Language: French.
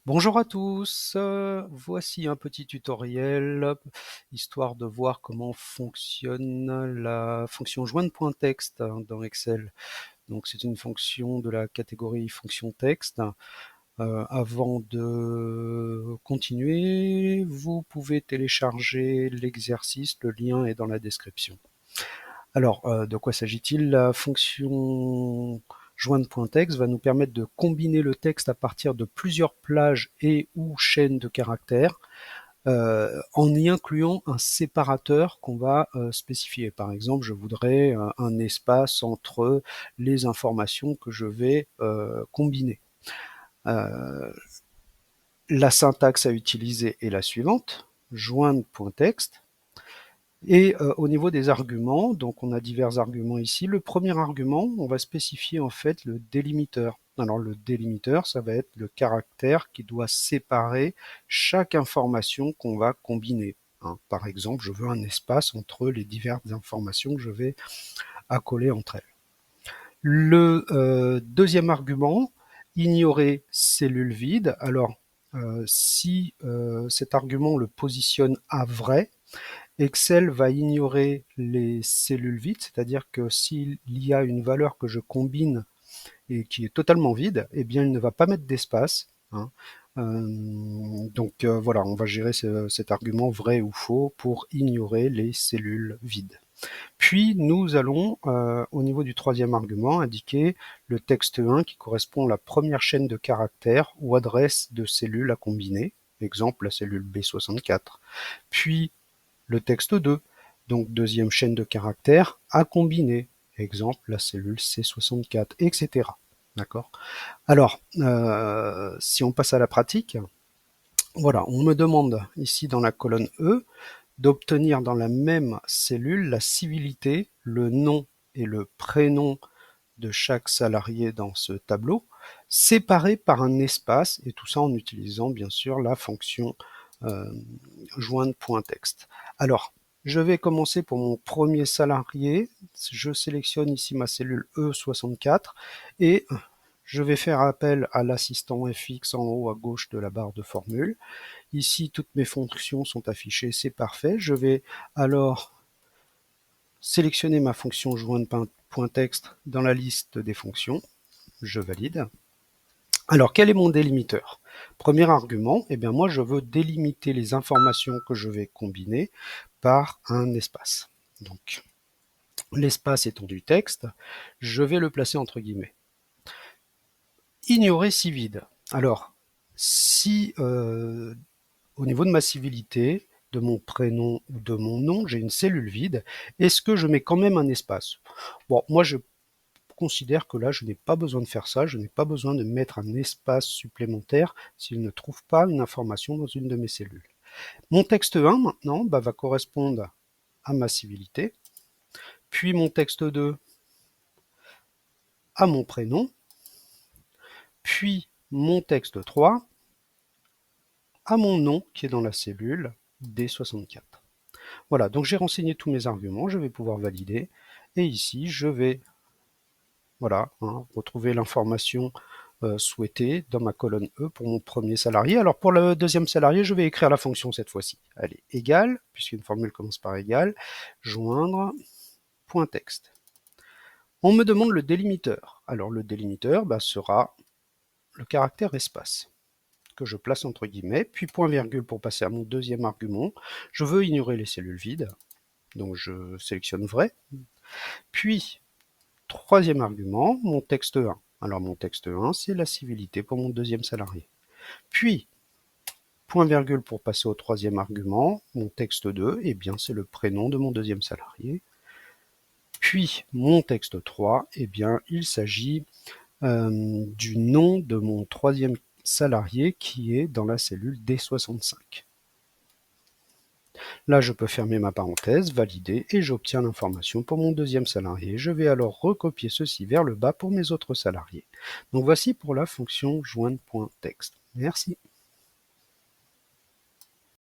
Bonjour à tous, voici un petit tutoriel histoire de voir comment fonctionne la fonction joindre.text dans Excel. Donc c'est une fonction de la catégorie fonction texte. Avant de continuer, vous pouvez télécharger l'exercice, le lien est dans la description. Alors, de quoi s'agit-il? La fonction joindre.text va nous permettre de combiner le texte à partir de plusieurs plages et ou chaînes de caractères en y incluant un séparateur qu'on va spécifier. Par exemple, je voudrais un espace entre les informations que je vais combiner. Euh, la syntaxe à utiliser est la suivante, joindre.text. Et au niveau des arguments, donc on a divers arguments ici. Le premier argument, on va spécifier en fait le délimiteur. Alors le délimiteur, ça va être le caractère qui doit séparer chaque information qu'on va combiner. Par exemple, je veux un espace entre les diverses informations que je vais accoler entre elles. Le deuxième argument, ignorer cellule vide. Alors, si cet argument on le positionne à vrai, Excel va ignorer les cellules vides, c'est-à-dire que s'il y a une valeur que je combine et qui est totalement vide, eh bien il ne va pas mettre d'espace. Voilà, on va gérer cet argument vrai ou faux pour ignorer les cellules vides. Puis nous allons, au niveau du troisième argument, indiquer le texte 1 qui correspond à la première chaîne de caractères ou adresse de cellule à combiner, exemple la cellule B64. Puis le texte 2, donc deuxième chaîne de caractères à combiner, exemple la cellule C64, etc. D'accord. Alors, si on passe à la pratique, voilà, on me demande ici dans la colonne E d'obtenir dans la même cellule la civilité, le nom et le prénom de chaque salarié dans ce tableau, séparés par un espace, et tout ça en utilisant bien sûr la fonction joindre.text. Alors, je vais commencer pour mon premier salarié. Je sélectionne ici ma cellule E64 et je vais faire appel à l'assistant FX en haut à gauche de la barre de formule. Ici, toutes mes fonctions sont affichées, c'est parfait. Je vais alors sélectionner ma fonction joindre.text dans la liste des fonctions. Je valide. Alors, quel est mon délimiteur? Premier argument, eh bien moi je veux délimiter les informations que je vais combiner par un espace. Donc, l'espace étant du texte, je vais le placer entre guillemets. Ignorer si vide. Alors, si au niveau de ma civilité, de mon prénom ou de mon nom, j'ai une cellule vide, est-ce que je mets quand même un espace? Bon, moi je considère que là, je n'ai pas besoin de faire ça, je n'ai pas besoin de mettre un espace supplémentaire s'il ne trouve pas une information dans une de mes cellules. Mon texte 1, maintenant, va correspondre à ma civilité, puis mon texte 2 à mon prénom, puis mon texte 3 à mon nom qui est dans la cellule D64. Voilà, donc j'ai renseigné tous mes arguments, je vais pouvoir valider, et ici je vais voilà, retrouver l'information souhaitée dans ma colonne E pour mon premier salarié. Alors pour le deuxième salarié, je vais écrire la fonction cette fois-ci. Elle est égale, puisqu'une formule commence par égale, joindre, point texte. On me demande le délimiteur. Alors le délimiteur sera le caractère espace que je place entre guillemets, puis point virgule pour passer à mon deuxième argument. Je veux ignorer les cellules vides, donc je sélectionne vrai. Puis troisième argument, mon texte 1. Alors mon texte 1, c'est la civilité pour mon deuxième salarié. Puis, point virgule pour passer au troisième argument, mon texte 2, eh bien c'est le prénom de mon deuxième salarié. Puis mon texte 3, eh bien il s'agit du nom de mon troisième salarié qui est dans la cellule D65. Là, je peux fermer ma parenthèse, valider, et j'obtiens l'information pour mon deuxième salarié. Je vais alors recopier ceci vers le bas pour mes autres salariés. Donc voici pour la fonction joindre.text. Merci.